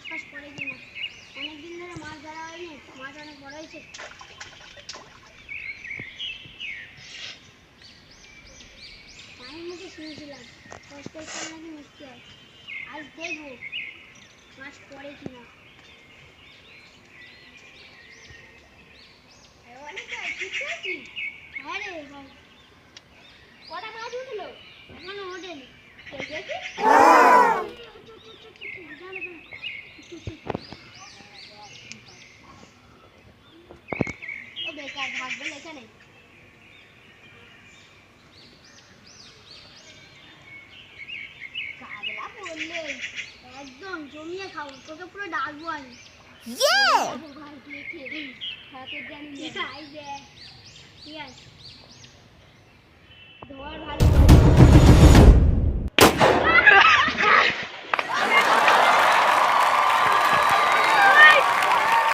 ফাঁস পড়ে কিনা। অনেকদিন ধরে মাছ ধরা হয়নি, মাছ অনেক বড় হয়েছে। মায়ের মুখে শুনেছিলাম কষ্টের ফল নাকি মিষ্টি হয়। আজ দেখবো মাছ পড়ে কিনা। হ্যাঁ রে ভাই, কটা মাছ উঠলো? এখনো ওঠেনি। দেখি ও বেকার ভাগবে এখানে। কাগলা বললে একদম জমিয়ে খাবো, তোকে পুরো ডাকবো আমি। ভাই দিয়ে খেয়ে হাতে জানি ঠিক আছে।